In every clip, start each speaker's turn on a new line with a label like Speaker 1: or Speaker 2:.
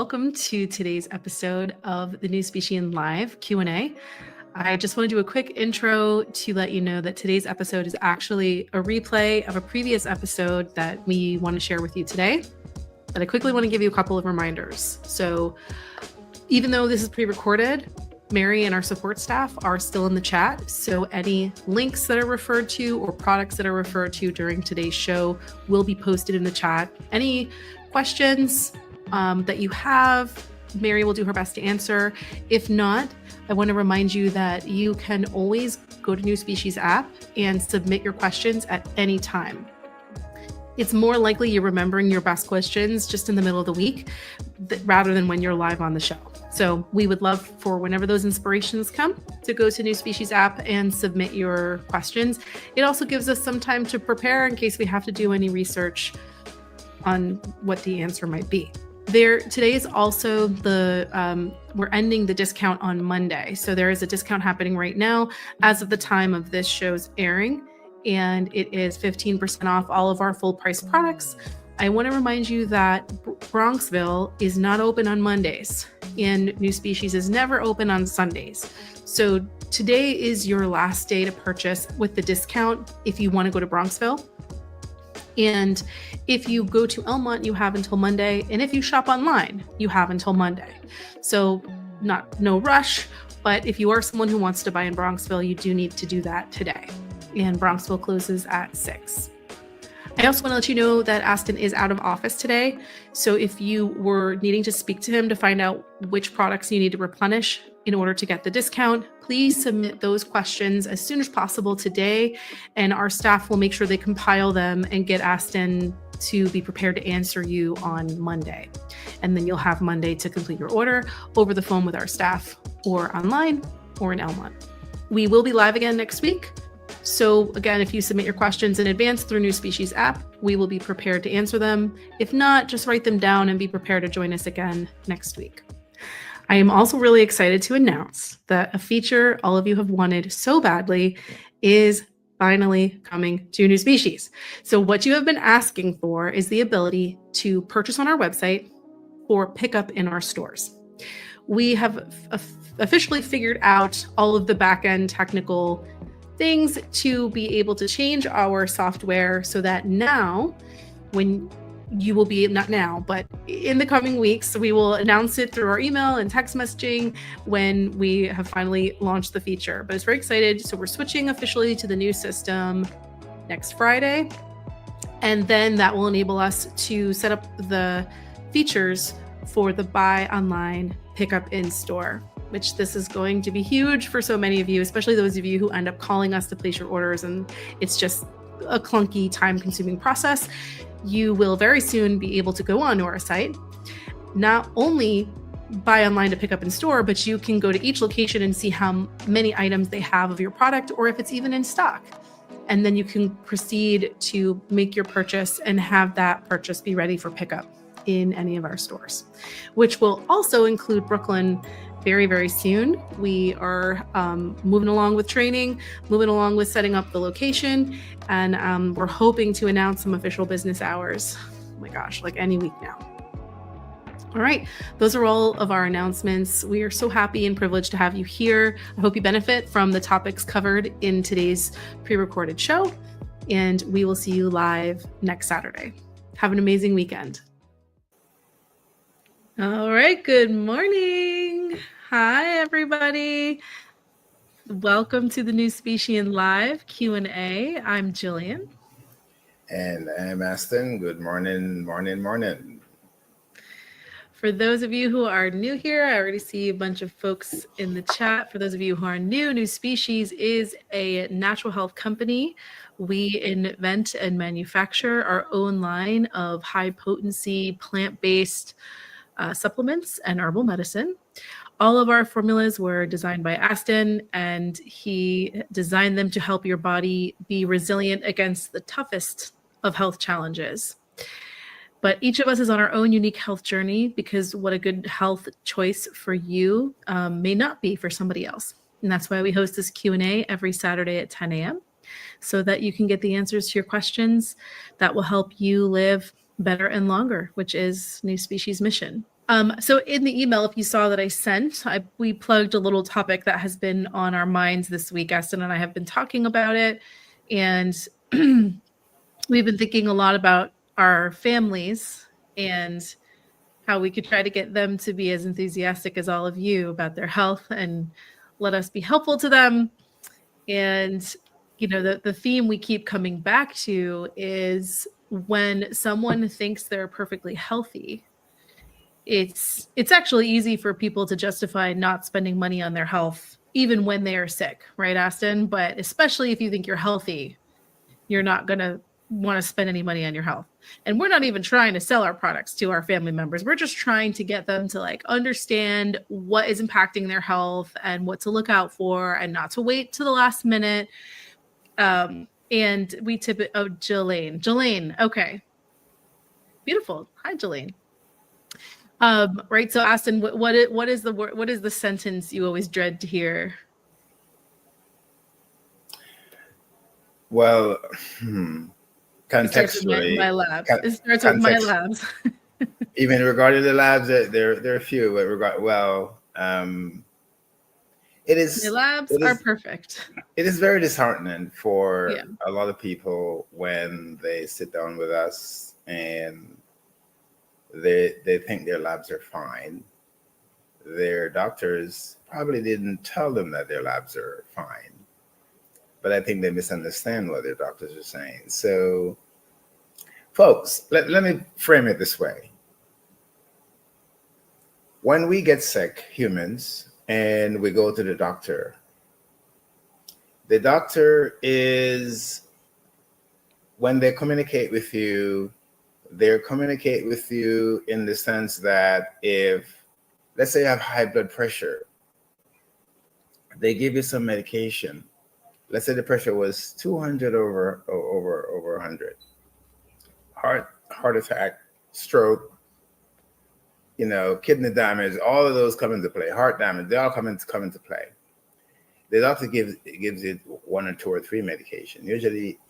Speaker 1: welcome to today's episode of the NuSpecian Live Q&A. I just want to do a quick intro to let you know that today's episode is actually a replay of a previous episode that we want to share with you today. But I quickly want to give you a couple of reminders. So even though this is pre-recorded, Mary and our support staff are still in the chat. So any links that are referred to or products that are referred to during today's show will be posted in the chat. Any questions that you have, Mary will do her best to answer. If not, I want to remind you that you can always go to NuSpecies app and submit your questions at any time. It's more likely you're remembering your best questions just in the middle of the week rather than when you're live on the show. So we would love for whenever those inspirations come to go to NuSpecies app and submit your questions. It also gives us some time to prepare in case we have to do any research on what the answer might be. Today is also we're ending the discount on Monday. So there is a discount happening right now as of the time of this show's airing, and it is 15% off all of our full price products. I want to remind you that Bronxville is not open on Mondays and NuSpecies is never open on Sundays. So today is your last day to purchase with the discount if you want to go to Bronxville. And if you go to Elmont, you have until Monday. And if you shop online, you have until Monday. So no rush, but if you are someone who wants to buy in Bronxville, you do need to do that today. And Bronxville closes at 6. I also want to let you know that Aston is out of office today. So if you were needing to speak to him to find out which products you need to replenish in order to get the discount, please submit those questions as soon as possible today, and our staff will make sure they compile them and get Aston to be prepared to answer you on Monday. And then you'll have Monday to complete your order over the phone with our staff or online or in Elmont. We will be live again next week. So again, if you submit your questions in advance through NuSpecies app, we will be prepared to answer them. If not, just write them down and be prepared to join us again next week. I am also really excited to announce that a feature all of you have wanted so badly is finally coming to NuSpecies. So what you have been asking for is the ability to purchase on our website or pick up in our stores. We have officially figured out all of the back-end technical things to be able to change our software so that now, when you will be, not now, but in the coming weeks, we will announce it through our email and text messaging when we have finally launched the feature. But it's very excited. So we're switching officially to the new system next Friday. And then that will enable us to set up the features for the buy online, pick up in store, which this is going to be huge for so many of you, especially those of you who end up calling us to place your orders. And it's just a clunky, time-consuming process. You will very soon be able to go onto our site, not only buy online to pick up in store, but you can go to each location and see how many items they have of your product or if it's even in stock. And then you can proceed to make your purchase and have that purchase be ready for pickup in any of our stores, which will also include Brooklyn very, very soon. We are moving along with training, moving along with setting up the location, and we're hoping to announce some official business hours. Oh my gosh, like any week now. All right, those are all of our announcements. We are so happy and privileged to have you here. I hope you benefit from the topics covered in today's pre-recorded show, and we will see you live next Saturday. Have an amazing weekend. All right, good morning. Hi, everybody. Welcome to the NuSpecian Live Q&A. I'm Jillian.
Speaker 2: And I'm Aston. Good morning, morning.
Speaker 1: For those of you who are new here, I already see a bunch of folks in the chat. For those of you who are new, NuSpecies is a natural health company. We invent and manufacture our own line of high-potency, plant-based supplements and herbal medicine. All of our formulas were designed by Aston, and he designed them to help your body be resilient against the toughest of health challenges. But each of us is on our own unique health journey, because what a good health choice for you may not be for somebody else. And that's why we host this Q&A every Saturday at 10 a.m. so that you can get the answers to your questions that will help you live better and longer, which is NuSpecies' mission. So in the email, if you saw that I sent, we plugged a little topic that has been on our minds this week. Aston and I have been talking about it, and we've been thinking a lot about our families and how we could try to get them to be as enthusiastic as all of you about their health and let us be helpful to them. And the theme we keep coming back to is when someone thinks they're perfectly healthy, it's actually easy for people to justify not spending money on their health even when they are sick, right, Aston? But especially if you think you're healthy, you're not going to want to spend any money on your health. And we're not even trying to sell our products to our family members. We're just trying to get them to understand what is impacting their health and what to look out for and not to wait to the last minute. And we tip it. Oh, Jelaine. Okay. Beautiful. Hi, Jelaine. Right. So Aston, what is the sentence you always dread to hear?
Speaker 2: Well,
Speaker 1: contextually, my labs. It starts with my labs.
Speaker 2: Even regarding the labs, there are a few. But it is.
Speaker 1: The labs are perfect.
Speaker 2: It is very disheartening for a lot of people when they sit down with us and they think their labs are fine. Their doctors probably didn't tell them that their labs are fine, but I think they misunderstand what their doctors are saying. So, folks, let me frame it this way. When we get sick, humans, and we go to the doctor is, when they communicate with you, they communicate with you in the sense that if, let's say you have high blood pressure, they give you some medication. Let's say the pressure was 200 over 100. Heart attack, stroke, kidney damage, all of those come into play. Heart damage, they all come into play. The doctor gives you 1 or 2 or 3 medication, usually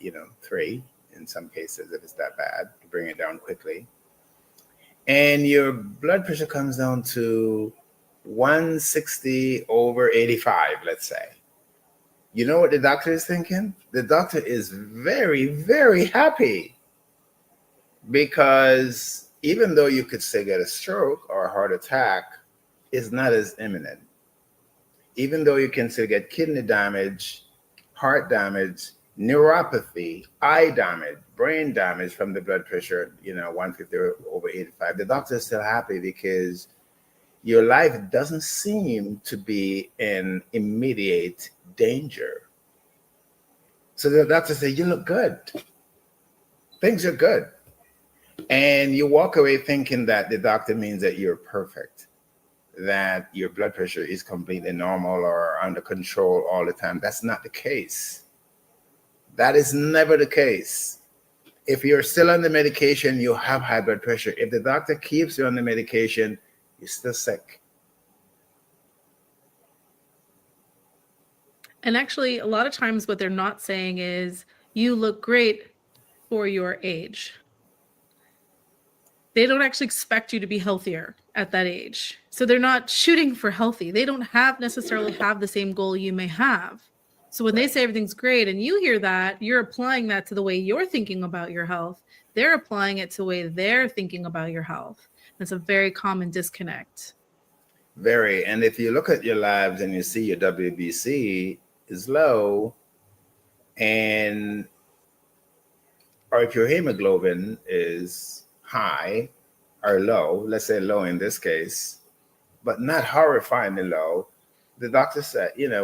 Speaker 2: 3 in some cases if it's that bad, to bring it down quickly. And your blood pressure comes down to 160 over 85, let's say. You know what the doctor is thinking? The doctor is very, very happy, because even though you could say get a stroke or a heart attack, it's not as imminent. Even though you can still get kidney damage, heart damage, neuropathy, eye damage, brain damage from the blood pressure, 150 over 85, the doctor is still happy because your life doesn't seem to be in immediate danger. So the doctor says, you look good. Things are good. And you walk away thinking that the doctor means that you're perfect, that your blood pressure is completely normal or under control all the time. That's not the case. That is never the case. If you're still on the medication, you have high blood pressure. If the doctor keeps you on the medication, you're still sick.
Speaker 1: And actually, a lot of times what they're not saying is, you look great for your age. They don't actually expect you to be healthier at that age. So they're not shooting for healthy. They don't necessarily have the same goal you may have. So when they say everything's great and you hear that, you're applying that to the way you're thinking about your health. They're applying it to the way they're thinking about your health. That's a very common disconnect.
Speaker 2: Very. And if you look at your labs and you see your WBC is low, or if your hemoglobin is high or low, let's say low in this case, but not horrifyingly low, the doctor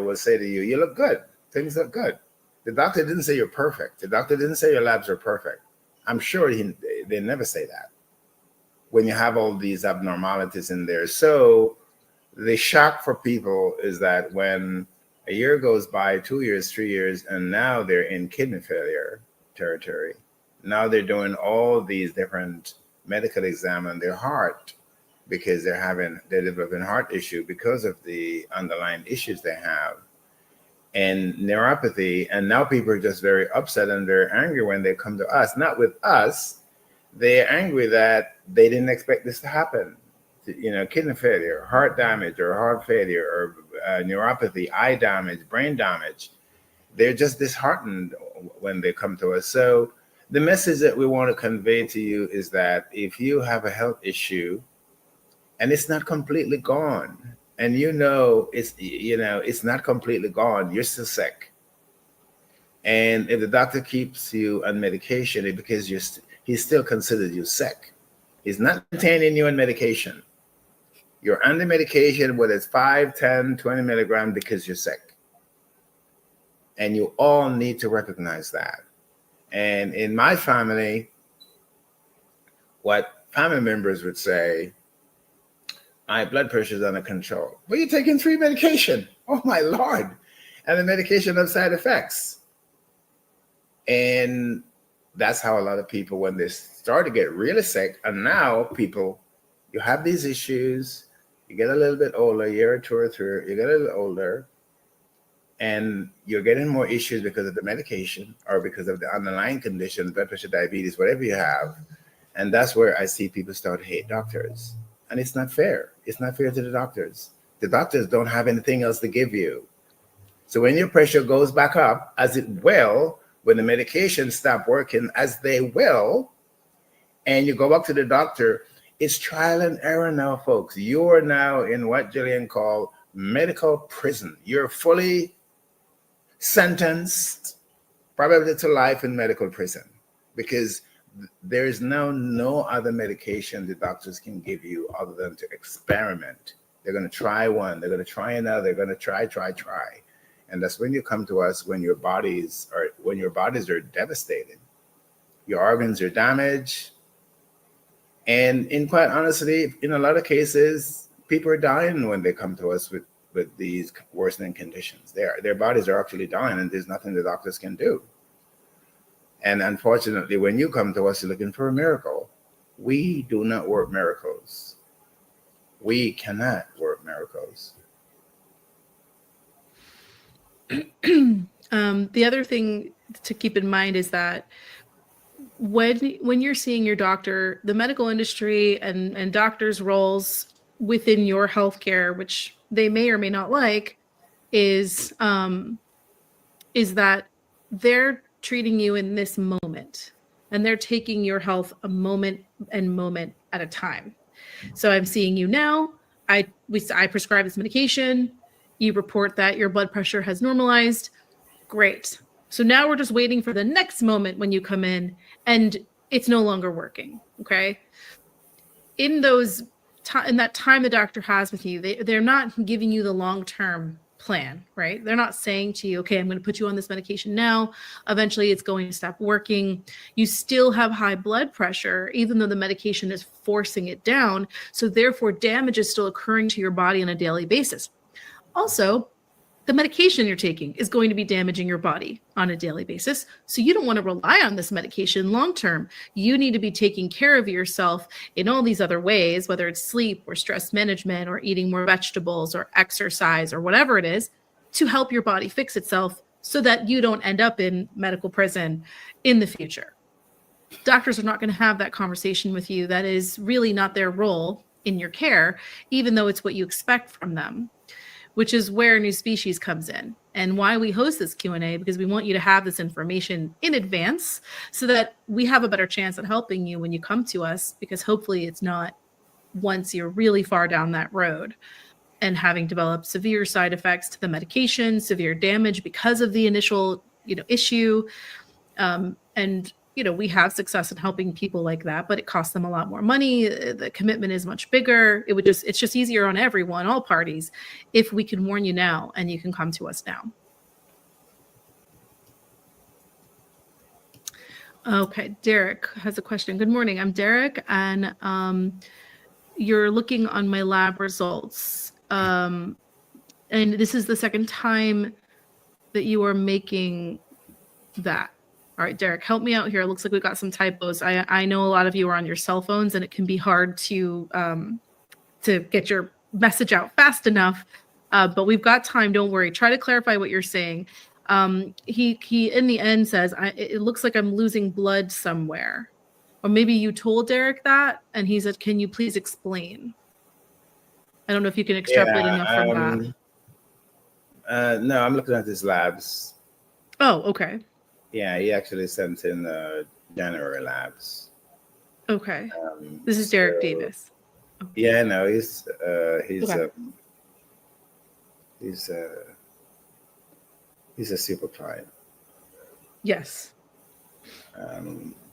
Speaker 2: will say to you, you look good. Things look good. The doctor didn't say you're perfect. The doctor didn't say your labs are perfect. I'm sure they never say that when you have all these abnormalities in there. So the shock for people is that when a year goes by, 2 years, 3 years, and now they're in kidney failure territory. Now they're doing all these different medical exams on their heart because they're developing heart issue because of the underlying issues they have and neuropathy. And now people are just very upset and very angry when they come to us. Not with us. They're angry that they didn't expect this to happen. kidney failure, heart damage, or heart failure, or neuropathy, eye damage, brain damage. They're just disheartened when they come to us. So the message that we want to convey to you is that if you have a health issue and it's not completely gone, and it's not completely gone, you're still sick. And if the doctor keeps you on medication, it's because he still considers you sick. He's not maintaining you on medication. You're on the medication, whether it's 5, 10, 20 milligrams, because you're sick. And you all need to recognize that. And in my family, what family members would say, my blood pressure is under control. But you're taking 3 medication. Oh my Lord. And the medication have side effects. And that's how a lot of people, when they start to get really sick, and now people, you have these issues, you get a little bit older, year or 2 or 3, you get a little older, and you're getting more issues because of the medication or because of the underlying condition, blood pressure, diabetes, whatever you have. And that's where I see people start to hate doctors. And it's not fair. It's not fair to the doctors. The doctors don't have anything else to give you. So when your pressure goes back up, as it will, when the medications stop working, as they will, and you go back to the doctor, it's trial and error now, folks. You are now in what Jillian called medical prison. You're fully sentenced probably to life in medical prison, because there is now no other medication the doctors can give you other than to experiment. They're going to try one, they're going to try another, they're going to try. And that's when you come to us, when your bodies are devastated, your organs are damaged. And in quite honestly, in a lot of cases, people are dying when they come to us with these worsening conditions. Their bodies are actually dying, and there's nothing the doctors can do. And unfortunately, when you come to us looking for a miracle, we do not work miracles. We cannot work miracles.
Speaker 1: The other thing to keep in mind is that when you're seeing your doctor, the medical industry and doctors' roles within your healthcare, which they may or may not like, is that they're treating you in this moment, and they're taking your health a moment at a time. So I'm seeing you now. I prescribe this medication. You report that your blood pressure has normalized. Great. So now we're just waiting for the next moment when you come in and it's no longer working. Okay. In that time the doctor has with you, they're not giving you the long-term plan, right? They're not saying to you, okay, I'm going to put you on this medication now. Eventually it's going to stop working. You still have high blood pressure, even though the medication is forcing it down. So therefore damage is still occurring to your body on a daily basis. Also, the medication you're taking is going to be damaging your body on a daily basis. So you don't want to rely on this medication long-term. You need to be taking care of yourself in all these other ways, whether it's sleep or stress management or eating more vegetables or exercise or whatever it is, to help your body fix itself so that you don't end up in medical prison in the future. Doctors are not going to have that conversation with you. That is really not their role in your care, even though it's what you expect from them, which is where NuSpecies comes in and why we host this Q&A, because we want you to have this information in advance so that we have a better chance at helping you when you come to us, because hopefully it's not once you're really far down that road and having developed severe side effects to the medication, severe damage because of the initial, issue. And we have success in helping people like that, but it costs them a lot more money. The commitment is much bigger. It's just easier on everyone, all parties, if we can warn you now and you can come to us now. Okay, Derek has a question. Good morning, I'm Derek, and you're looking on my lab results. And this is the second time that you are making that. All right, Derek, help me out here. It looks like we got some typos. I know a lot of you are on your cell phones, and it can be hard to get your message out fast enough. But we've got time. Don't worry. Try to clarify what you're saying. He in the end says, it looks like I'm losing blood somewhere. Or maybe you told Derek that, and he said, can you please explain? I don't know if you can extrapolate enough from that.
Speaker 2: No, I'm looking at his labs.
Speaker 1: Oh, okay.
Speaker 2: Yeah, he actually sent in January labs.
Speaker 1: Okay. This is Derek Davis.
Speaker 2: Oh. Yeah, no, he's
Speaker 1: Okay.
Speaker 2: he's a super client.
Speaker 1: Yes.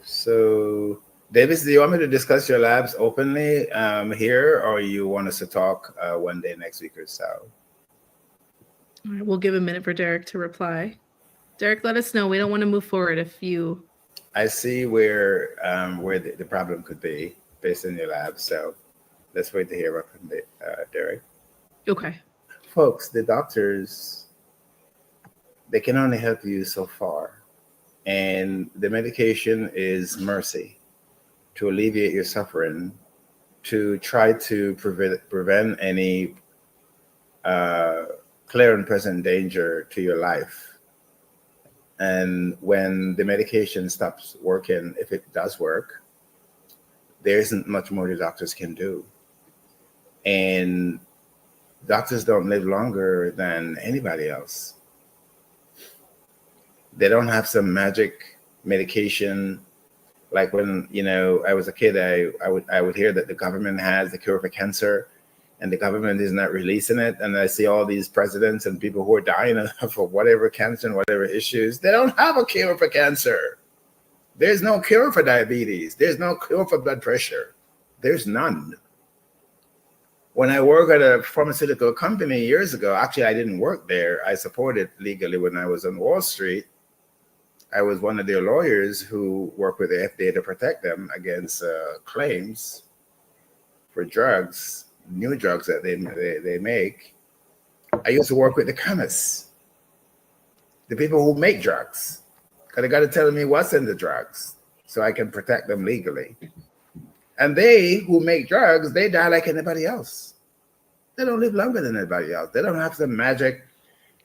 Speaker 2: So, Davis, do you want me to discuss your labs openly here, or you want us to talk one day next week or so?
Speaker 1: All right, we'll give a minute for Derek to reply. Derek, let us know. We don't want to move forward if you.
Speaker 2: I see where the problem could be based on your lab. So let's wait to hear what from Derek.
Speaker 1: Okay.
Speaker 2: Folks, the doctors, they can only help you so far. And the medication is mercy to alleviate your suffering, to try to prevent any clear and present danger to your life. And when the medication stops working, if it does work, there isn't much more the doctors can do. And doctors don't live longer than anybody else. They don't have some magic medication. Like when, I was a kid, I would hear that the government has the cure for cancer and the government is not releasing it. And I see all these presidents and people who are dying of whatever cancer and whatever issues. They don't have a cure for cancer. There's no cure for diabetes. There's no cure for blood pressure. There's none. When I worked at a pharmaceutical company years ago, actually, I didn't work there. I supported legally when I was on Wall Street. I was one of their lawyers who worked with the FDA to protect them against claims for drugs, new drugs that they make. I used to work with the chemists, the people who make drugs, because they got to tell me what's in the drugs so I can protect them legally. And they who make drugs, they die like anybody else. They don't live longer than anybody else. They don't have some magic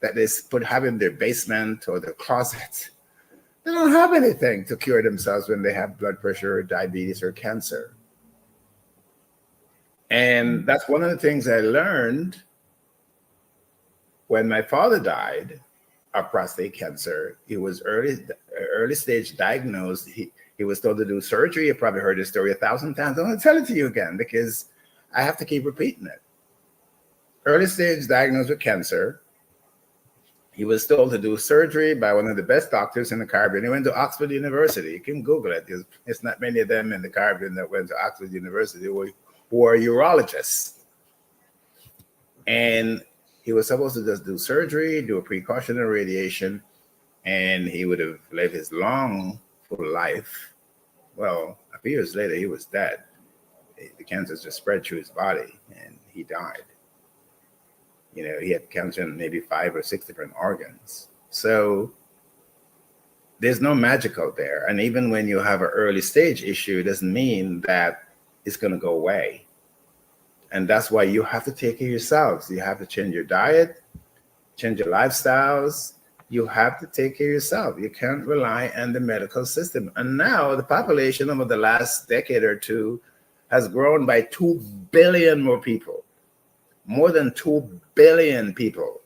Speaker 2: that they have in their basement or their closet. They don't have anything to cure themselves when they have blood pressure or diabetes or cancer. And that's one of the things I learned when my father died of prostate cancer. He was early stage diagnosed. He was told to do surgery. You probably heard this story 1,000 times. I'm going to tell it to you again because I have to keep repeating it. Early stage diagnosed with cancer. He was told to do surgery by one of the best doctors in the Caribbean. He went to Oxford University. You can Google it. It's not many of them in the Caribbean that went to Oxford University who are urologists. And he was supposed to just do surgery, do a precautionary radiation, and he would have lived his long, full life. Well, a few years later, he was dead. The cancer just spread through his body, and he died. He had cancer in maybe 5 or 6 different organs. So there's no magic out there. And even when you have an early stage issue, it doesn't mean that it's going to go away. And that's why you have to take care of yourselves. You have to change your diet, change your lifestyles. You have to take care of yourself. You can't rely on the medical system. And now the population over the last decade or two has grown by 2 billion more people. More than 2 billion people.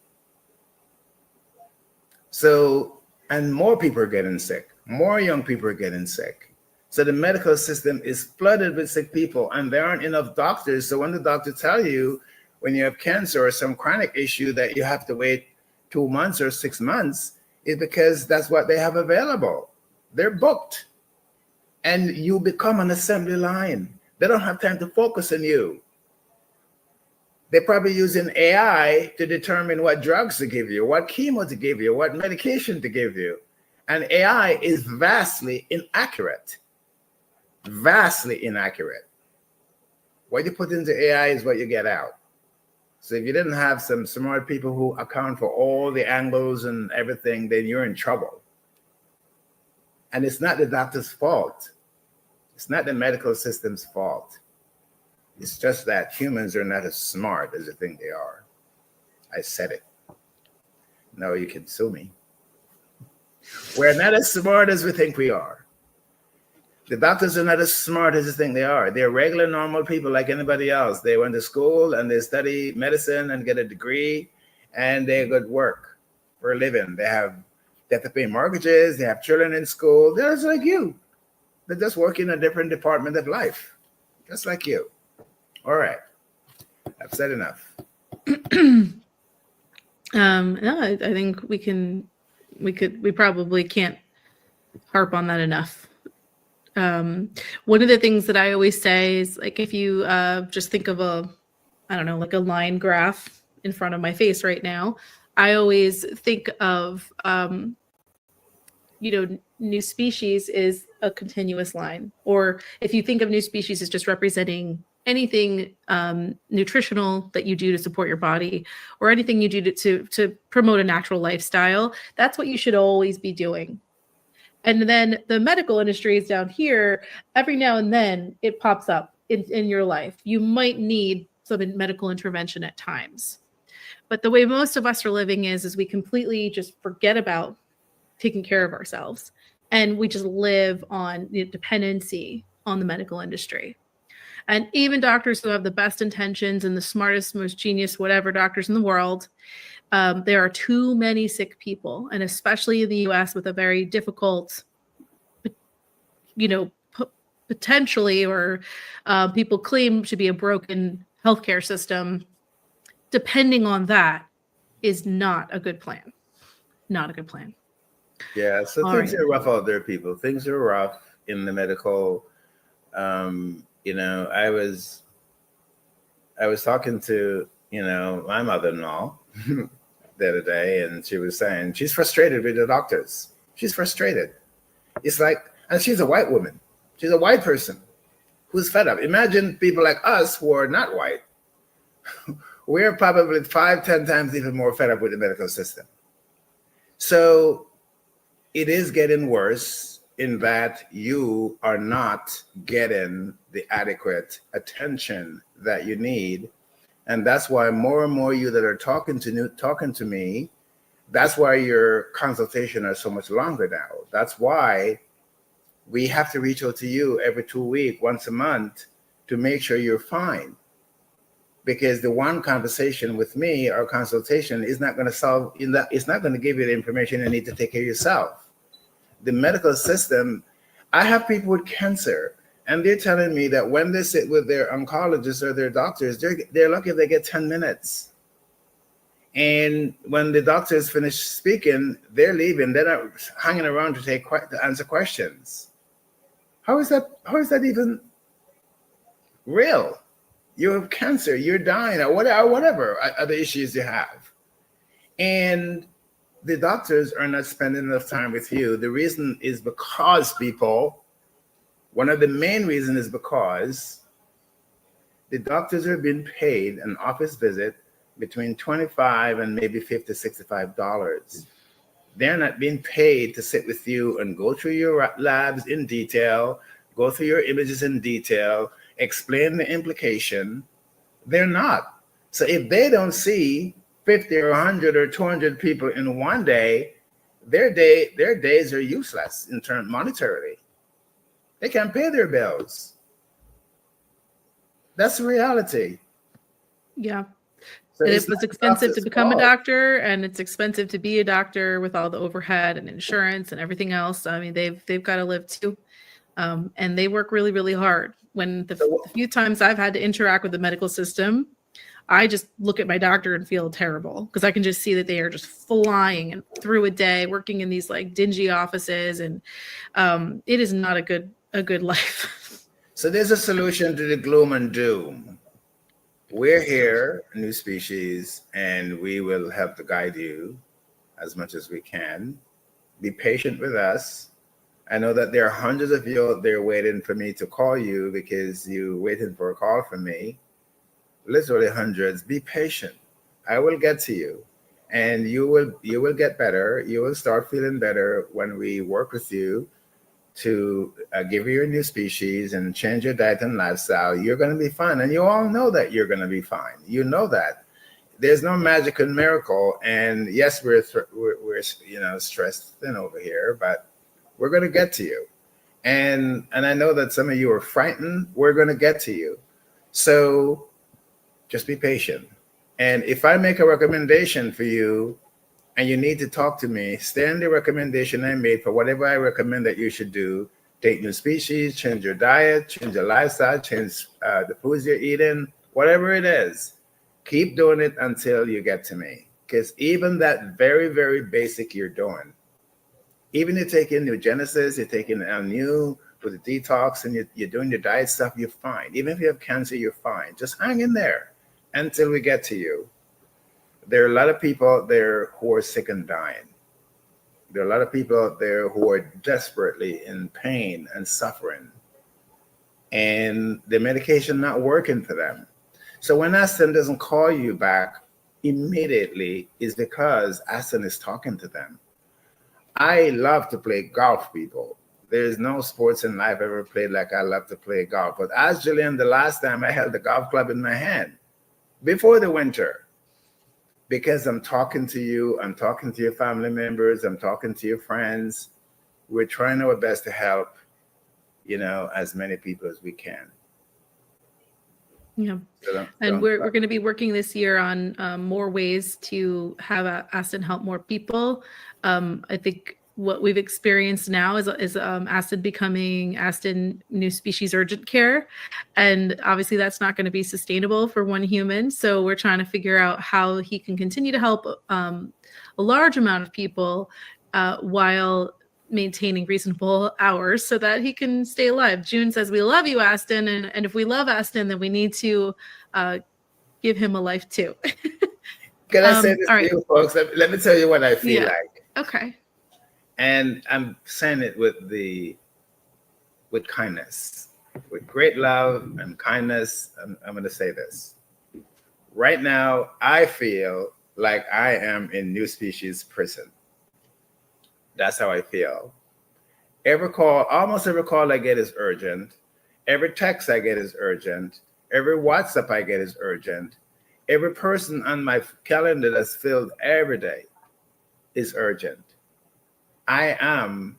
Speaker 2: So, and more people are getting sick. More young people are getting sick. So the medical system is flooded with sick people and there aren't enough doctors. So when the doctor tell you when you have cancer or some chronic issue that you have to wait 2 months or 6 months, is because that's what they have available. They're booked. And you become an assembly line. They don't have time to focus on you. They're probably using AI to determine what drugs to give you, what chemo to give you, what medication to give you. And AI is vastly inaccurate. Vastly inaccurate. What you put into AI is what you get out. So if you didn't have some smart people who account for all the angles and everything, then you're in trouble. And it's not the doctor's fault. It's not the medical system's fault. It's just that humans are not as smart as they think they are. I said it. No, you can sue me. We're not as smart as we think we are. The doctors are not as smart as you think they are. They're regular, normal people like anybody else. They went to school and they study medicine and get a degree, and they go to work for a living. They have to pay mortgages. They have children in school. They're just like you. They just work in a different department of life, just like you. All right, I've said enough.
Speaker 1: No, I think we probably can't harp on that enough. One of the things that I always say is, like, if you just think of like a line graph in front of my face right now, I always think of, NuSpecies is a continuous line. Or if you think of NuSpecies as just representing anything nutritional that you do to support your body, or anything you do to promote a natural lifestyle, that's what you should always be doing. And then the medical industry is down here. Every now and then it pops up in your life. You might need some medical intervention at times. But the way most of us are living is we completely just forget about taking care of ourselves. And we just live on the dependency on the medical industry. And even doctors who have the best intentions and the smartest, most genius, whatever doctors in the world, there are too many sick people, and especially in the US with a very difficult, potentially, or people claim to be a broken healthcare system. Depending on that is not a good plan. Not a good plan.
Speaker 2: Yeah, so
Speaker 1: All
Speaker 2: things
Speaker 1: right.
Speaker 2: are rough out there, people. Things are rough in the medical. I was talking to my mother-in-law the other day, and she was saying she's frustrated with the doctors. She's frustrated. It's like, and she's a white woman. She's a white person who's fed up. Imagine people like us who are not white. We're probably 5-10 times even more fed up with the medical system. So it is getting worse in that you are not getting the adequate attention that you need. And that's why more and more you that are talking to me, that's why your consultation are so much longer now. That's why we have to reach out to you every 2 weeks, once a month, to make sure you're fine. Because the one conversation with me or consultation is not going to solve, it's not going to give you the information you need to take care of yourself. The medical system, I have people with cancer, and they're telling me that when they sit with their oncologists or their doctors, they're lucky if they get 10 minutes. And when the doctors finish speaking, they're leaving. They're not hanging around to answer questions. How is that even real? You have cancer, you're dying, or whatever other issues you have. And the doctors are not spending enough time with you. The reason is because, people, one of the main reasons is because the doctors are being paid an office visit between $25 and maybe $50, $65. They're not being paid to sit with you and go through your labs in detail, go through your images in detail, explain the implication. They're not. So if they don't see 50 or 100 or 200 people in one day, their days are useless in terms monetarily. They can't pay their bills. That's the reality.
Speaker 1: Yeah.
Speaker 2: So
Speaker 1: it was expensive to become a doctor, and it's expensive to be a doctor with all the overhead and insurance and everything else. I mean, they've got to live too. And they work really, really hard. When the few times I've had to interact with the medical system, I just look at my doctor and feel terrible, because I can just see that they are just flying and through a day working in these like dingy offices, and it is not a good life.
Speaker 2: So there's a solution to the gloom and doom. We're here, NuSpecies, and we will help to guide you as much as we can. Be patient with us. I know that there are hundreds of you out there waiting for me to call you because you're waiting for a call from me. Literally hundreds. Be patient. I will get to you, and you will get better. You will start feeling better when we work with you to give you your NuSpecies and change your diet and lifestyle. You're going to be fine, and you all know that you're going to be fine. You know that there's no magic and miracle. And yes, we're stressed thin over here, but we're going to get to you. And I know that some of you are frightened. We're going to get to you. So just be patient. And if I make a recommendation for you and you need to talk to me, stay on the recommendation I made for whatever I recommend that you should do. Take NuSpecies, change your diet, change your lifestyle, change the foods you're eating, whatever it is. Keep doing it until you get to me. Because even that very, very basic you're doing, even you're taking NuGenesis, you're taking L-New with the detox, and you're doing your diet stuff, you're fine. Even if you have cancer, you're fine. Just hang in there until we get to you. There are a lot of people out there who are sick and dying. There are a lot of people out there who are desperately in pain and suffering, and the medication not working for them. So when Aston doesn't call you back immediately, is because Aston is talking to them. I love to play golf, people. There's no sports in life I've ever played like I love to play golf. But as Julian, the last time I held the golf club in my hand before the winter, because I'm talking to you, I'm talking to your family members, I'm talking to your friends. We're trying our best to help, as many people as we can.
Speaker 1: Yeah. And we're going to be working this year on more ways to have Aston help more people. I think what we've experienced now is Aston becoming Aston NuSpecies Urgent Care. And obviously that's not going to be sustainable for one human. So we're trying to figure out how he can continue to help a large amount of people while maintaining reasonable hours so that he can stay alive. June says, we love you, Aston. And if we love Aston, then we need to give him a life too.
Speaker 2: Can I say this to you folks? Let me tell you what I feel like.
Speaker 1: Okay.
Speaker 2: And I'm saying it with kindness, with great love and kindness. I'm going to say this. Right now, I feel like I am in NuSpecies prison. That's how I feel. Almost every call I get is urgent. Every text I get is urgent. Every WhatsApp I get is urgent. Every person on my calendar that's filled every day is urgent. I am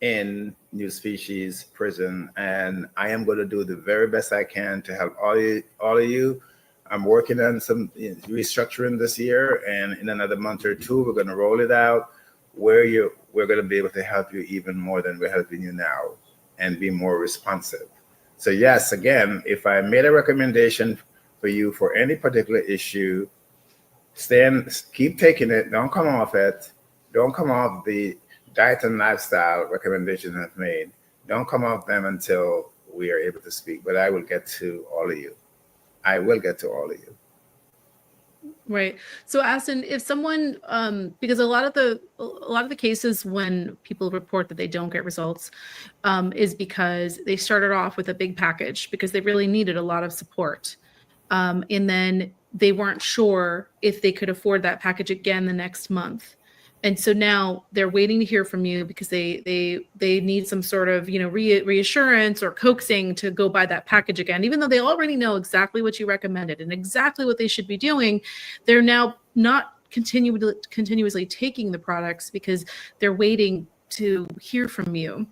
Speaker 2: in NuSpecies prison, and I am going to do the very best I can to help all of you. I'm working on some restructuring this year, and in another month or two, we're going to roll it out where we're going to be able to help you even more than we're helping you now, and be more responsive. So yes, again, if I made a recommendation for you for any particular issue, keep taking it. Don't come off it. Don't come off the diet and lifestyle recommendations I've made. Don't come off them until we are able to speak. But I will get to all of you. I will get to all of you.
Speaker 1: Right. So Aston, if someone, because a lot of the cases when people report that they don't get results, is because they started off with a big package because they really needed a lot of support, and then they weren't sure if they could afford that package again the next month. And so now they're waiting to hear from you because they need some sort of reassurance or coaxing to go buy that package again, even though they already know exactly what you recommended and exactly what they should be doing. They're now not continuously taking the products because they're waiting to hear from you.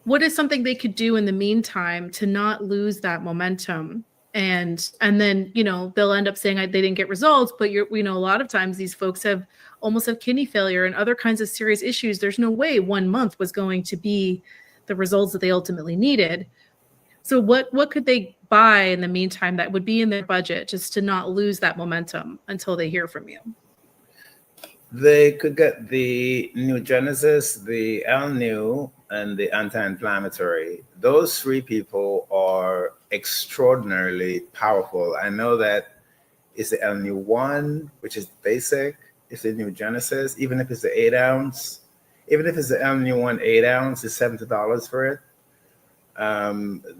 Speaker 1: What is something they could do in the meantime to not lose that momentum? And then they'll end up saying they didn't get results, but a lot of times these folks almost have kidney failure and other kinds of serious issues. There's no way 1 month was going to be the results that they ultimately needed. So what could they buy in the meantime that would be in their budget just to not lose that momentum until they hear from you?
Speaker 2: They could get the NuGenesis, the L-New, and the anti-inflammatory. Those three people are extraordinarily powerful. I know that it's the L-New 1, which is basic. It's the NuGenesis, even if it's the 8 ounce. Even if it's the L-New 1 8 ounce, it's $70 for it.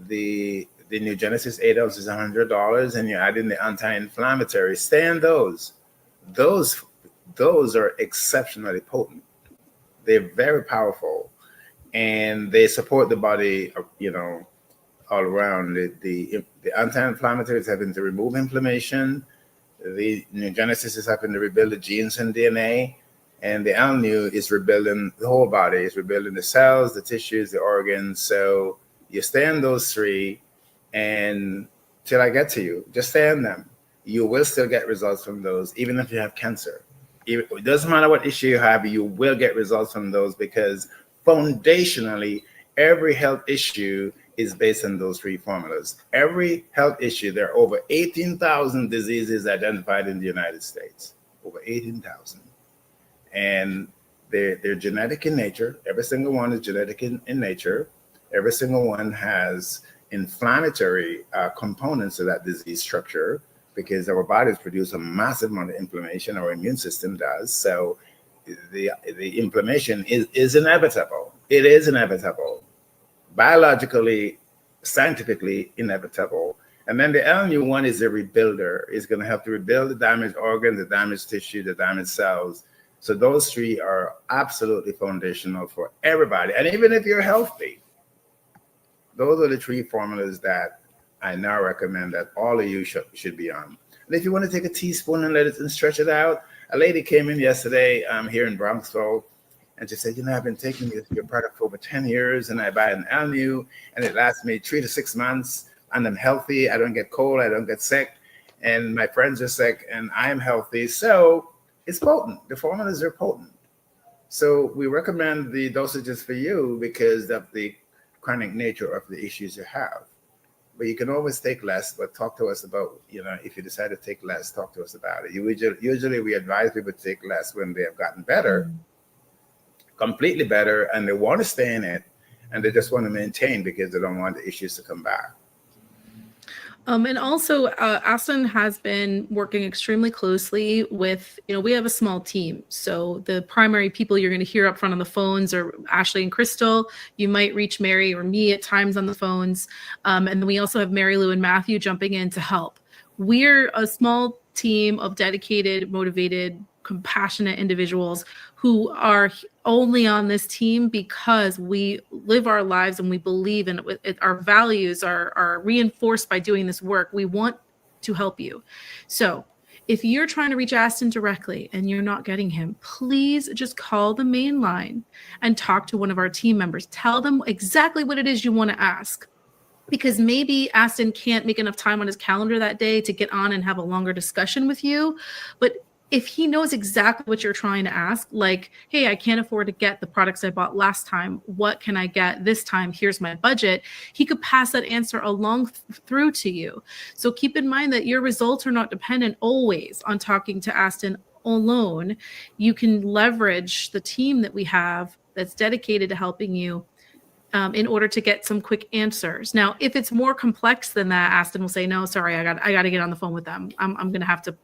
Speaker 2: The NuGenesis 8 ounce is $100, and you add in the anti-inflammatory. Stay on those. Those are exceptionally potent. They're very powerful, and they support the body, all around. The anti-inflammatory is having to remove inflammation. The NuGenesis is having to rebuild the genes and DNA, And the LNU is rebuilding the whole body, is rebuilding the cells, the tissues, the organs. So you stay on those three, and till I get to you, just stay on them. You will still get results from those, even if you have cancer. It doesn't matter what issue you have, you will get results from those, because foundationally, every health issue is based on those three formulas. Every health issue, there are over 18,000 diseases identified in the United States, over 18,000. And they're genetic in nature. Every single one is genetic in nature. Every single one has inflammatory components of that disease structure, because our bodies produce a massive amount of inflammation. Our immune system does. So the inflammation is inevitable. It is inevitable. Biologically, scientifically inevitable. And then the LNU one is a rebuilder. It's going to help to rebuild the damaged organs, the damaged tissue, the damaged cells. So those three are absolutely foundational for everybody. And even if you're healthy, those are the three formulas that I now recommend that all of you should be on. And if you want to take a teaspoon and let it and stretch it out, a lady came in yesterday here in Bronxville, and she said, I've been taking your product for over 10 years, and I buy an LNU, and it lasts me 3 to 6 months, and I'm healthy. I don't get cold. I don't get sick. And my friends are sick, and I'm healthy. So it's potent. The formulas are potent. So we recommend the dosages for you because of the chronic nature of the issues you have. But you can always take less, but talk to us about, if you decide to take less, talk to us about it. Usually we advise people to take less when they have gotten better, completely better, and they want to stay in it, and they just want to maintain because they don't want the issues to come back.
Speaker 1: And also, Aston has been working extremely closely with, we have a small team. So the primary people you're going to hear up front on the phones are Ashley and Crystal. You might reach Mary or me at times on the phones. And then we also have Mary Lou and Matthew jumping in to help. We're a small team of dedicated, motivated, compassionate individuals who are only on this team because we live our lives and we believe in it. Our values are reinforced by doing this work. We want to help you. So if you're trying to reach Aston directly and you're not getting him, please just call the main line and talk to one of our team members. Tell them exactly what it is you want to ask. Because maybe Aston can't make enough time on his calendar that day to get on and have a longer discussion with you. But if he knows exactly what you're trying to ask, like, hey, I can't afford to get the products I bought last time. What can I get this time? Here's my budget. He could pass that answer along through to you. So keep in mind that your results are not dependent always on talking to Aston alone. You can leverage the team that we have that's dedicated to helping you in order to get some quick answers. Now, if it's more complex than that, Aston will say, no, sorry, I got to get on the phone with them. I'm going to have to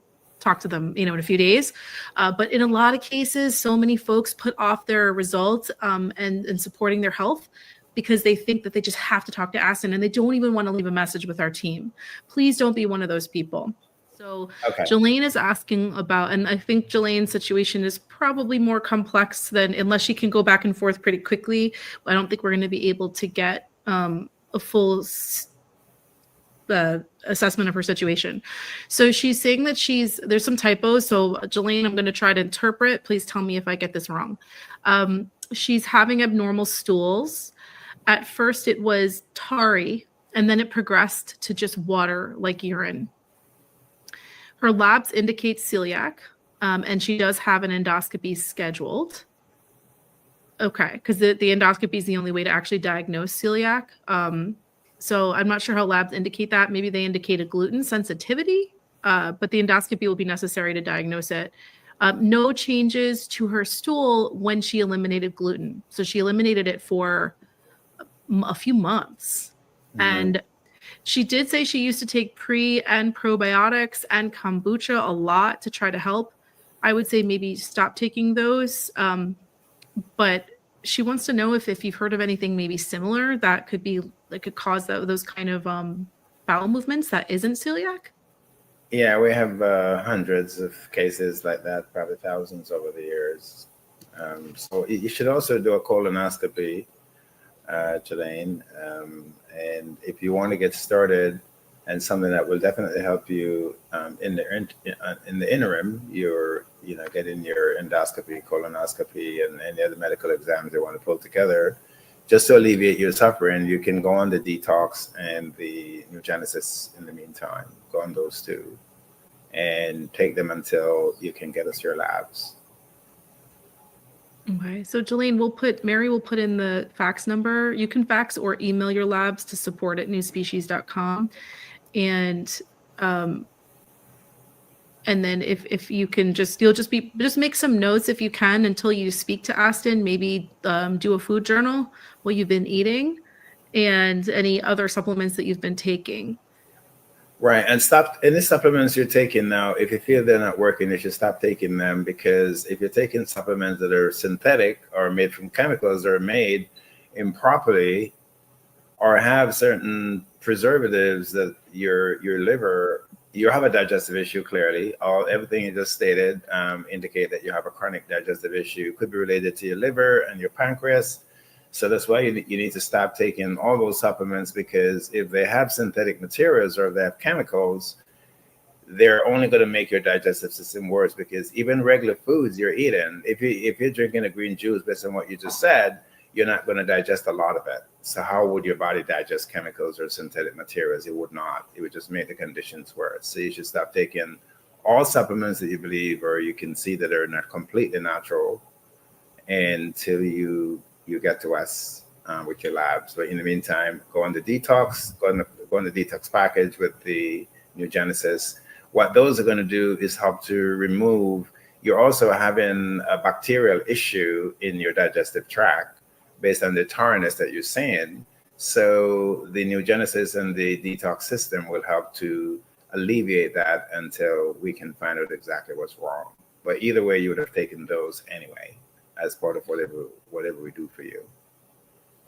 Speaker 1: talk to them, in a few days. But in a lot of cases, so many folks put off their results and supporting their health because they think that they just have to talk to Aston and they don't even want to leave a message with our team. Please don't be one of those people. So okay. Jelaine is asking about, and I think Jelaine's situation is probably more complex than, unless she can go back and forth pretty quickly, I don't think we're going to be able to get a full assessment of her situation. So she's saying that there's some typos. So Jelaine, I'm going to try to interpret. Please tell me if I get this wrong. She's having abnormal stools. At first it was tarry, and then it progressed to just water like urine. Her labs indicate celiac, and she does have an endoscopy scheduled. Okay, because the endoscopy is the only way to actually diagnose celiac. So I'm not sure how labs indicate that. Maybe they indicate a gluten sensitivity, but the endoscopy will be necessary to diagnose it. No changes to her stool when she eliminated gluten. So she eliminated it for a few months. Mm-hmm. And she did say she used to take pre and probiotics and kombucha a lot to try to help. I would say maybe stop taking those. But she wants to know if you've heard of anything maybe similar that could cause those kind of bowel movements that isn't celiac.
Speaker 2: Yeah, we have hundreds of cases like that, probably thousands over the years. So you should also do a colonoscopy, Jelaine. And if you want to get started, and something that will definitely help you in the interim, your getting your endoscopy, colonoscopy, and any other medical exams they want to pull together, just to alleviate your suffering, you can go on the detox and the NuGenesis in the meantime. Go on those two and take them until you can get us your labs.
Speaker 1: Okay, so Jelaine, Mary will put in the fax number. You can fax or email your labs to support@nuspecies.com. And then if you can you'll just make some notes if you can until you speak to Aston, maybe do a food journal, what you've been eating and any other supplements that you've been taking.
Speaker 2: Right. And stop any supplements you're taking now. If you feel they're not working, you should stop taking them, because if you're taking supplements that are synthetic or made from chemicals that are made improperly or have certain preservatives that your liver, you have a digestive issue. Clearly, everything you just stated indicate that you have a chronic digestive issue. It could be related to your liver and your pancreas. So that's why you need to stop taking all those supplements, because if they have synthetic materials or if they have chemicals, they're only going to make your digestive system worse. Because even regular foods you're eating, if you're drinking a green juice, based on what you just said, you're not going to digest a lot of it. So how would your body digest chemicals or synthetic materials? It would not. It would just make the conditions worse. So you should stop taking all supplements that you believe or you can see that are not completely natural until you get to us with your labs. But in the meantime, go on the detox, go on the detox package with the NuGenesis. What those are going to do is help to remove. You're also having a bacterial issue in your digestive tract based on the tartness that you're saying. So the NuGenesis and the detox system will help to alleviate that until we can find out exactly what's wrong. But either way, you would have taken those anyway, as part of whatever we do for you.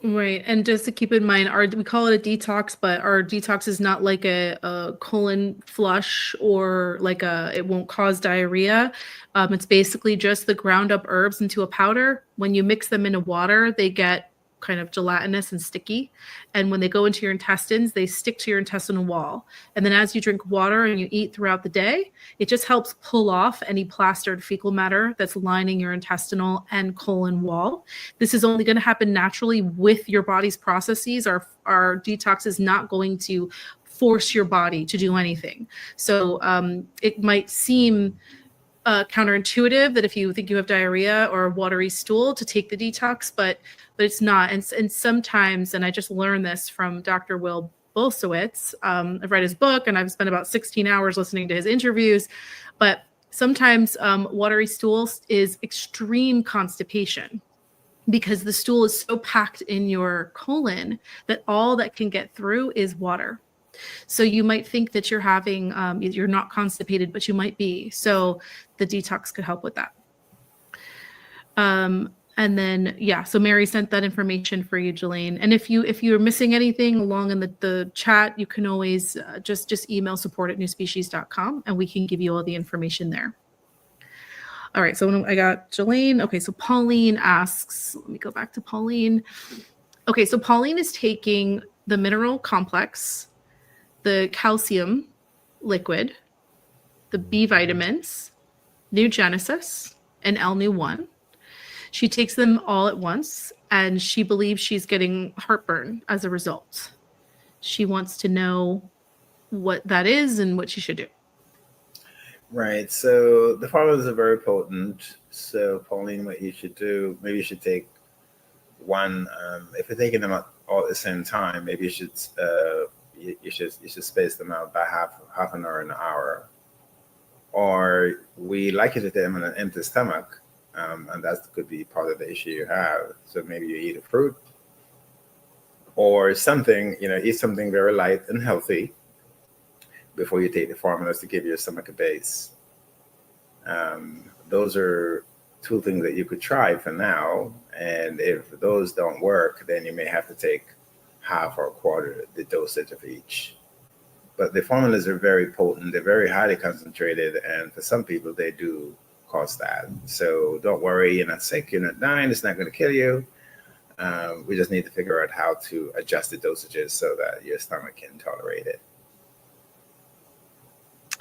Speaker 1: Right. And just to keep in mind, we call it a detox, but our detox is not like a colon flush or like it won't cause diarrhea. It's basically just the ground up herbs into a powder. When you mix them into water, they get kind of gelatinous and sticky. And when they go into your intestines, they stick to your intestinal wall. And then as you drink water and you eat throughout the day, it just helps pull off any plastered fecal matter that's lining your intestinal and colon wall. This is only going to happen naturally with your body's processes. Our detox is not going to force your body to do anything. So it might seem counterintuitive that if you think you have diarrhea or a watery stool to take the detox, but it's not. And sometimes, and I just learned this from Dr. Will Bolsowitz. I've read his book and I've spent about 16 hours listening to his interviews, but sometimes watery stool is extreme constipation, because the stool is so packed in your colon that all that can get through is water. So you might think that you're not constipated, but you might be. So the detox could help with that. And then, so Mary sent that information for you, Jelaine. And if you're missing anything along in the chat, you can always just email support@nuspecies.com and we can give you all the information there. All right, so I got Jelaine. Okay, so Pauline asks, let me go back to Pauline. Okay, so Pauline is taking the mineral complex, the calcium liquid, the B vitamins, NuGenesis, and L-Nu1. She takes them all at once, and she believes she's getting heartburn as a result. She wants to know what that is and what she should do.
Speaker 2: Right. So the formulas are very potent. So Pauline, what you should do, maybe you should take one. If you're taking them all at the same time, maybe you should space them out by half an hour, an hour. Or we like you to take them on an empty stomach, and that could be part of the issue you have. So maybe you eat a fruit or something, eat something very light and healthy before you take the formulas to give your stomach a base. Those are two things that you could try for now. And if those don't work, then you may have to take half or a quarter the dosage of each. But the formulas are very potent. They're very highly concentrated. And for some people, they do cause that. So don't worry. You're not sick. You're not dying. It's not going to kill you. We just need to figure out how to adjust the dosages so that your stomach can tolerate it.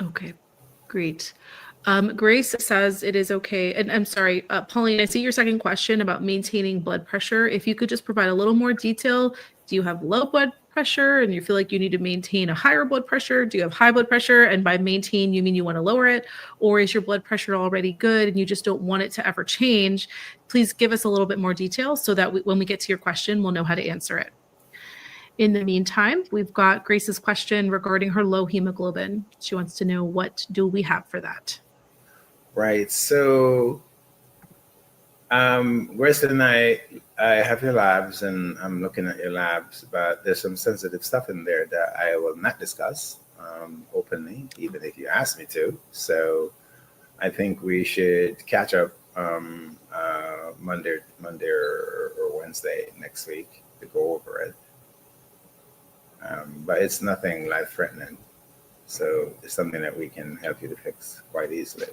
Speaker 1: Okay, great. Grace says it is okay. And I'm sorry, Pauline, I see your second question about maintaining blood pressure. If you could just provide a little more detail. Do you have low blood pressure and you feel like you need to maintain a higher blood pressure? Do you have high blood pressure? And by maintain, you mean you want to lower it? Or is your blood pressure already good and you just don't want it to ever change? Please give us a little bit more detail so that when we get to your question, we'll know how to answer it. In the meantime, we've got Grace's question regarding her low hemoglobin. She wants to know, what do we have for that?
Speaker 2: Right. So, Grace and I have your labs, and I'm looking at your labs, but there's some sensitive stuff in there that I will not discuss openly, even if you ask me to. So, I think we should catch up Monday or Wednesday next week to go over it. But it's nothing life-threatening, so it's something that we can help you to fix quite easily.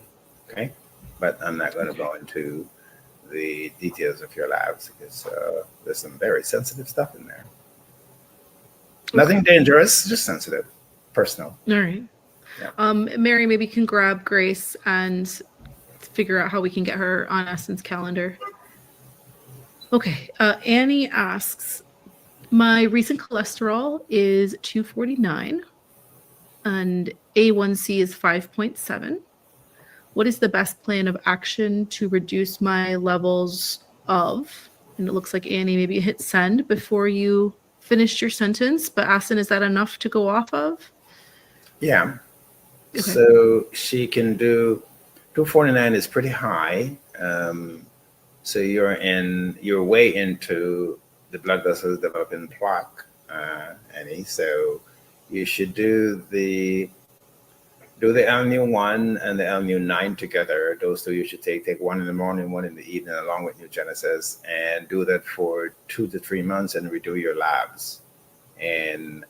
Speaker 2: Okay, but I'm not going to go into the details of your labs because there's some very sensitive stuff in there. Nothing dangerous, just sensitive, personal.
Speaker 1: All right. Yeah. Mary, maybe you can grab Grace and figure out how we can get her on Essence calendar. Okay. Annie asks, my recent cholesterol is 249 and A1C is 5.7. What is the best plan of action to reduce my levels of? And it looks like Annie maybe hit send before you finished your sentence, but Aston, is that enough to go off of?
Speaker 2: Yeah. Okay. So she can do 249 is pretty high. So you're way into the blood vessels developing plaque, Annie. So you should do the LNU1 and the LNU9 together. Those two you should take one in the morning, one in the evening, along with NuGenesis, and do that for 2 to 3 months and redo your labs. And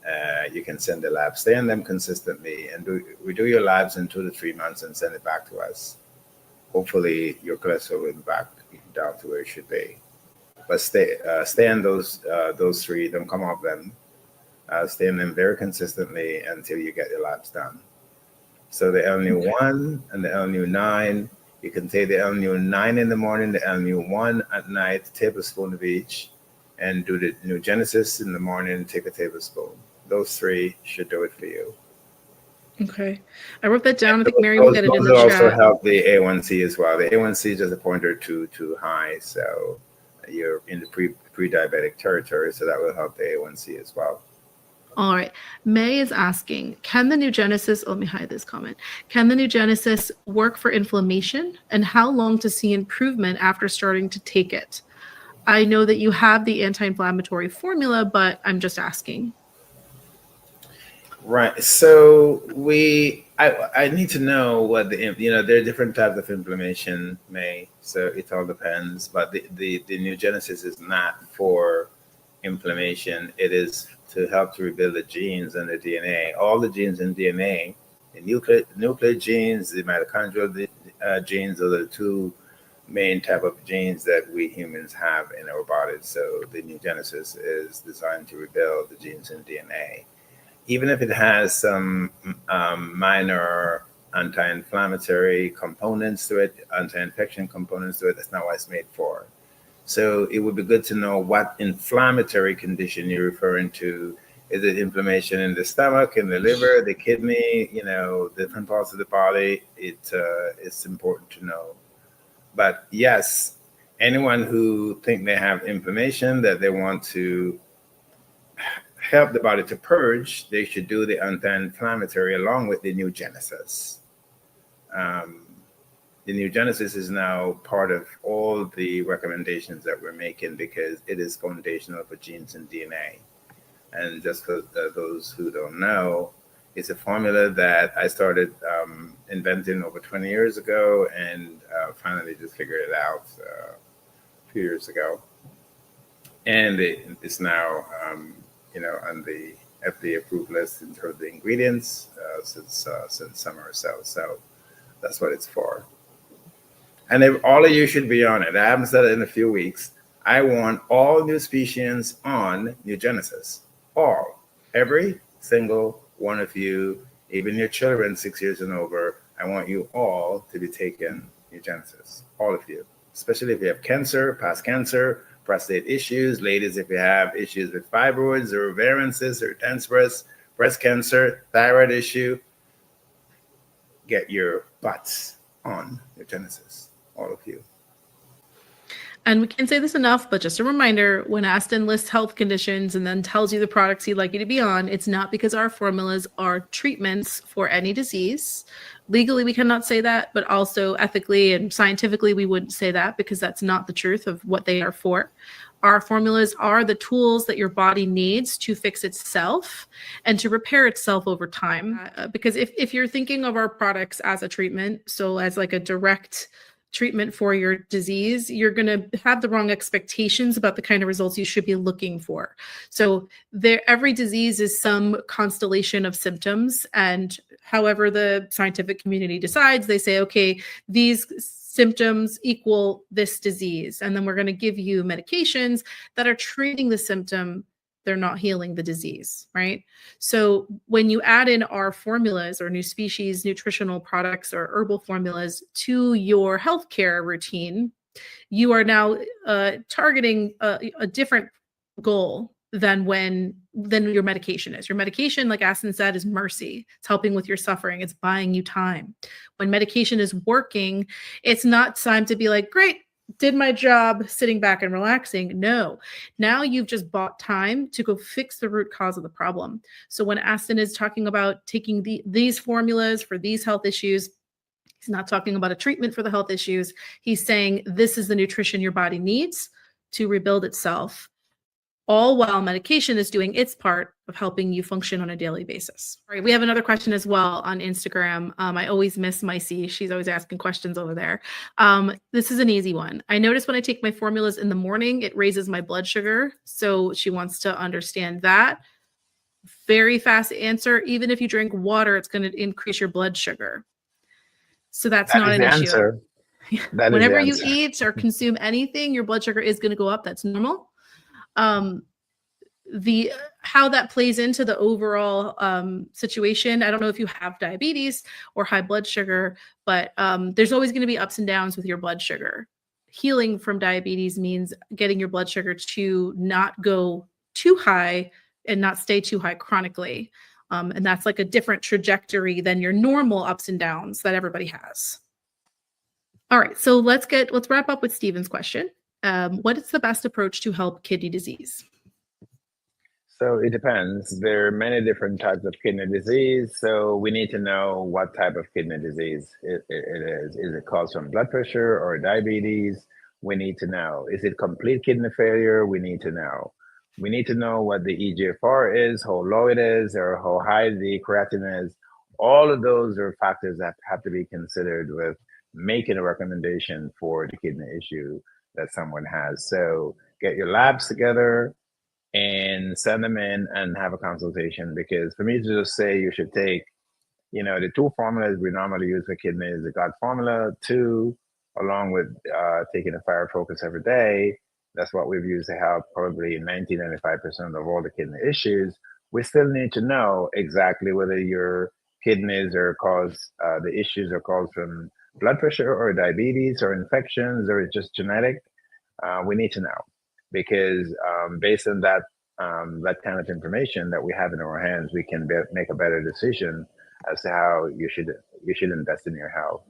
Speaker 2: you can send the labs, stay on them consistently, and redo your labs in 2 to 3 months and send it back to us. Hopefully your cholesterol will be back down to where it should be. But stay on those three. Don't come off them. Stay on them very consistently until you get your labs done. So the LNU1 and the LNU9, you can take the LNU9 in the morning, the LNU1 at night, tablespoon of each, and do the NuGenesis in the morning, take a tablespoon. Those three should do it for you.
Speaker 1: Okay. I wrote that down. I think Mary will get it in the chat.
Speaker 2: Also help the A1C as well. The A1C is just a point or two too high, so you're in the pre-diabetic territory, so that will help the A1C as well.
Speaker 1: All right. May is asking, can the NuGenesis, let me hide this comment. Can the NuGenesis work for inflammation, and how long to see improvement after starting to take it? I know that you have the anti-inflammatory formula, but I'm just asking.
Speaker 2: Right. So I need to know what there are different types of inflammation, May. So it all depends. But the NuGenesis is not for inflammation. It is to help to rebuild the genes and the DNA. All the genes in DNA, the nuclear genes, the mitochondrial genes, are the two main type of genes that we humans have in our bodies. So the NuGenesis is designed to rebuild the genes in DNA. Even if it has some minor anti-inflammatory components to it, anti-infection components to it, that's not what it's made for. So it would be good to know what inflammatory condition you're referring to. Is it inflammation in the stomach, in the liver, the kidney, different parts of the body? It's important to know. But yes, anyone who think they have inflammation that they want to help the body to purge, they should do the anti-inflammatory along with the NuGenesis. The NuGenesis is now part of all the recommendations that we're making because it is foundational for genes and DNA. And just for those who don't know, it's a formula that I started inventing over 20 years ago and finally just figured it out a few years ago. And it's now on the FDA approved list in terms of the ingredients since summer or so. So that's what it's for. And all of you should be on it. I haven't said it in a few weeks. I want all NuSpecians on NuGenesis. All. Every single one of you, even your children 6 years and over, I want you all to be taking NuGenesis, all of you, especially if you have cancer, past cancer, prostate issues, ladies, if you have issues with fibroids or ovarian cysts or dense breast cancer, thyroid issue, get your butts on NuGenesis, all of you.
Speaker 1: And we can't say this enough, but just a reminder, when Aston lists health conditions and then tells you the products he'd like you to be on, it's not because our formulas are treatments for any disease. Legally, we cannot say that, but also ethically and scientifically, we wouldn't say that because that's not the truth of what they are for. Our formulas are the tools that your body needs to fix itself and to repair itself over time. Because if you're thinking of our products as a treatment, so as like a direct treatment for your disease, you're going to have the wrong expectations about the kind of results you should be looking for. So every disease is some constellation of symptoms, and however the scientific community decides, they say, okay, these symptoms equal this disease, and then we're going to give you medications that are treating the symptom. They're not healing the disease, right? So when you add in our formulas or NuSpecies nutritional products or herbal formulas to your healthcare routine, you are now targeting a different goal than your medication is. Your medication, like Aston said, is mercy. It's helping with your suffering. It's buying you time. When medication is working, it's not time to be like, great, did my job sitting back and relaxing. No, now you've just bought time to go fix the root cause of the problem. So when Aston is talking about taking these formulas for these health issues, he's not talking about a treatment for the health issues. He's saying this is the nutrition your body needs to rebuild itself, all while medication is doing its part of helping you function on a daily basis. All right, we have another question as well on Instagram. I always miss Micey. She's always asking questions over there. This is an easy one. I notice when I take my formulas in the morning, it raises my blood sugar. So she wants to understand that. Very fast answer. Even if you drink water, it's going to increase your blood sugar. So that's not an issue.
Speaker 2: Answer.
Speaker 1: Whenever you eat or consume anything, your blood sugar is going to go up. That's normal. How that plays into the overall situation, I don't know if you have diabetes or high blood sugar, but there's always going to be ups and downs with your blood sugar. Healing from diabetes means getting your blood sugar to not go too high and not stay too high chronically. And that's like a different trajectory than your normal ups and downs that everybody has. All right, so let's wrap up with Stephen's question. What is the best approach to help kidney disease?
Speaker 2: So it depends. There are many different types of kidney disease. So we need to know what type of kidney disease it is. Is it caused from blood pressure or diabetes? We need to know. Is it complete kidney failure? We need to know. We need to know what the eGFR is, how low it is, or how high the creatinine is. All of those are factors that have to be considered with making a recommendation for the kidney issue that someone has. So get your labs together and send them in and have a consultation, because for me to just say you should take, the two formulas we normally use for kidneys, the gut formula 2, along with taking a Fire Focus every day, that's what we've used to help probably 90-95% of all the kidney issues. We still need to know exactly whether your kidneys are the issues are caused from blood pressure or diabetes or infections, or it's just genetic. We need to know, because based on that kind of information that we have in our hands, we can make a better decision as to how you should invest in your health.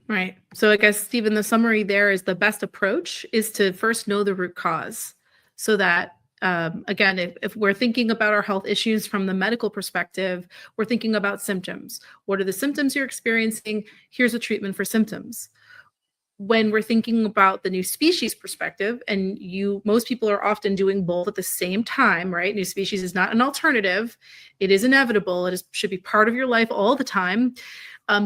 Speaker 1: Right. So I guess, Stephen, the summary there is the best approach is to first know the root cause, so that again, if we're thinking about our health issues from the medical perspective, we're thinking about symptoms. What are the symptoms you're experiencing? Here's a treatment for symptoms. When we're thinking about the NuSpecies perspective, and most people are often doing both at the same time, right? NuSpecies is not an alternative. It is inevitable. Should be part of your life all the time.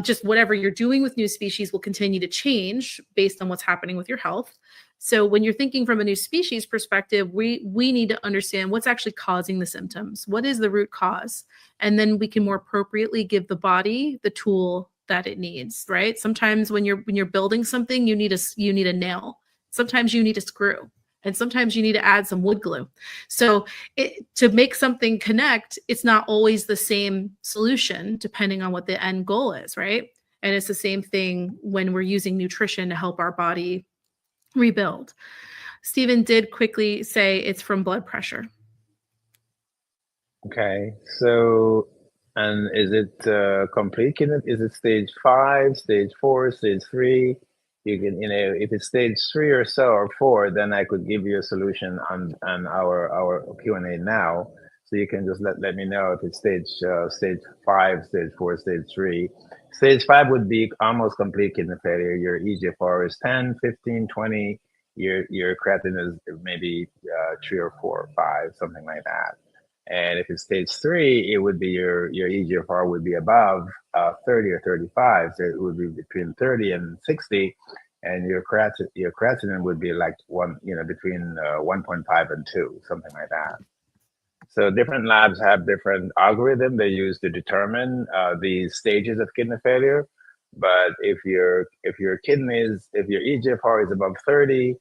Speaker 1: Just whatever you're doing with NuSpecies will continue to change based on what's happening with your health. So when you're thinking from a NuSpecies perspective, we need to understand what's actually causing the symptoms. What is the root cause? And then we can more appropriately give the body the tool that it needs, right? Sometimes when you're building something, you need a nail. Sometimes you need a screw. And sometimes you need to add some wood glue. So to make something connect, it's not always the same solution depending on what the end goal is, right? And it's the same thing when we're using nutrition to help our body rebuild. Stephen did quickly say it's from blood pressure.
Speaker 3: Okay, so, and is it complete? Is it stage 5, stage 4, stage 3? You can, if it's stage 3 or so, or 4, then I could give you a solution on our Q&A now. So you can just let me know if it's stage 5, stage 4, stage 3. Stage 5 would be almost complete kidney failure. Your eGFR is 10, 15, 20. Your creatinine is maybe 3 or 4 or 5, something like that. And if it's stage 3, it would be your eGFR would be above 30 or 35. So it would be between 30 and 60, and your creatinine would be like between 1.5 and 2, something like that. So different labs have different algorithm they use to determine these stages of kidney failure. But if your eGFR is above 30,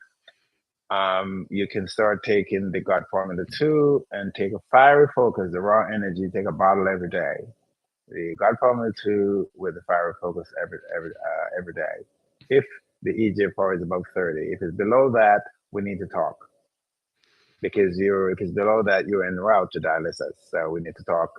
Speaker 3: you can start taking the gut formula 2 and take a fiery focus, the raw energy, take a bottle every day. The gut formula 2 with the fiery focus every day. If the eGFR is above 30, if it's below that, we need to talk. Because if it's below that, you're en route to dialysis. So we need to talk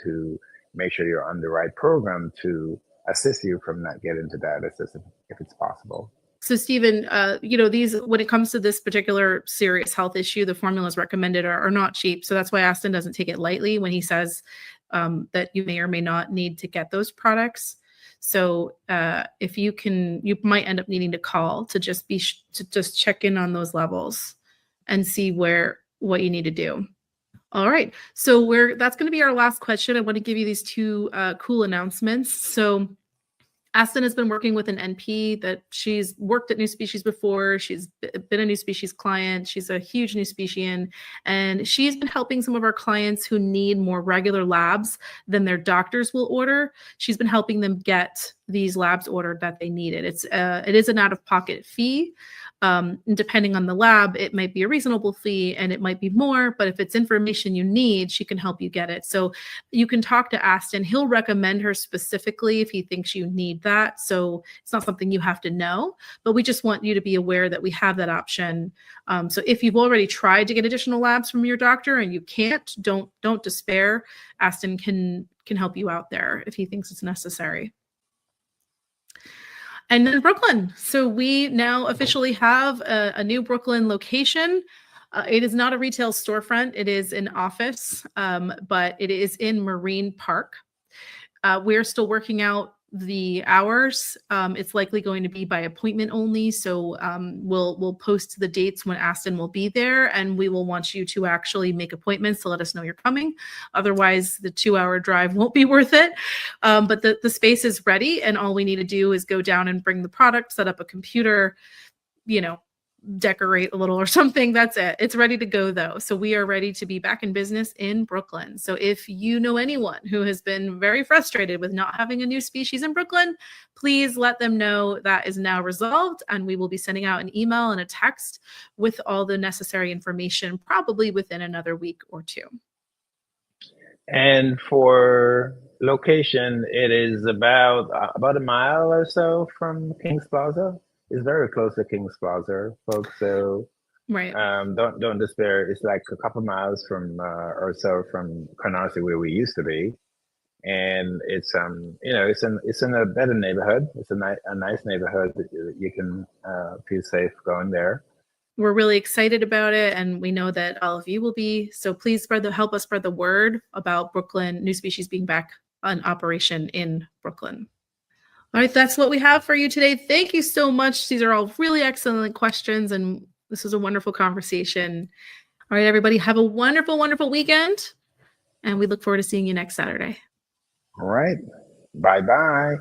Speaker 3: to make sure you're on the right program to assist you from not getting to dialysis if it's possible.
Speaker 1: So Stephen, when it comes to this particular serious health issue, the formulas recommended are not cheap. So that's why Aston doesn't take it lightly when he says that you may or may not need to get those products. So if you might end up needing to call to just just check in on those levels and see what you need to do. All right. So that's going to be our last question. I want to give you these two cool announcements. So Aston has been working with an NP that she's worked at NuSpecies before. She's been a NuSpecies client. She's a huge NuSpecian, and she's been helping some of our clients who need more regular labs than their doctors will order. She's been helping them get these labs ordered that they needed. It is an out-of-pocket fee. Depending on the lab, it might be a reasonable fee and it might be more, but if it's information you need, she can help you get it. So you can talk to Aston. He'll recommend her specifically if he thinks you need that. So it's not something you have to know, but we just want you to be aware that we have that option. So if you've already tried to get additional labs from your doctor and you can't, don't despair. Aston can help you out there if he thinks it's necessary. And then Brooklyn. So we now officially have a new Brooklyn location. It is not a retail storefront. It is an office, but it is in Marine Park. We're still working out the hours. It's likely going to be by appointment only. So we'll post the dates when Aston will be there, and we will want you to actually make appointments to let us know you're coming. Otherwise, the 2-hour drive won't be worth it. But the space is ready, and all we need to do is go down and bring the product, set up a computer, decorate a little or something. That's it. It's ready to go though. So we are ready to be back in business in Brooklyn. So if you know anyone who has been very frustrated with not having a NuSpecies in Brooklyn, please let them know that is now resolved, and we will be sending out an email and a text with all the necessary information probably within another week or two.
Speaker 3: And for location, it is about a mile or so from Kings Plaza. It's very close to Kings Plaza, folks. So
Speaker 1: right.
Speaker 3: Don't despair. It's like a couple miles from or so from Canarsie, where we used to be, and it's it's in a better neighborhood. It's a nice neighborhood that you can feel safe going there.
Speaker 1: We're really excited about it, and we know that all of you will be. So please help us spread the word about Brooklyn NuSpecies being back on operation in Brooklyn. All right, that's what we have for you today. Thank you so much. These are all really excellent questions, and this was a wonderful conversation. All right, everybody, have a wonderful, wonderful weekend, and we look forward to seeing you next Saturday.
Speaker 3: All right. Bye-bye.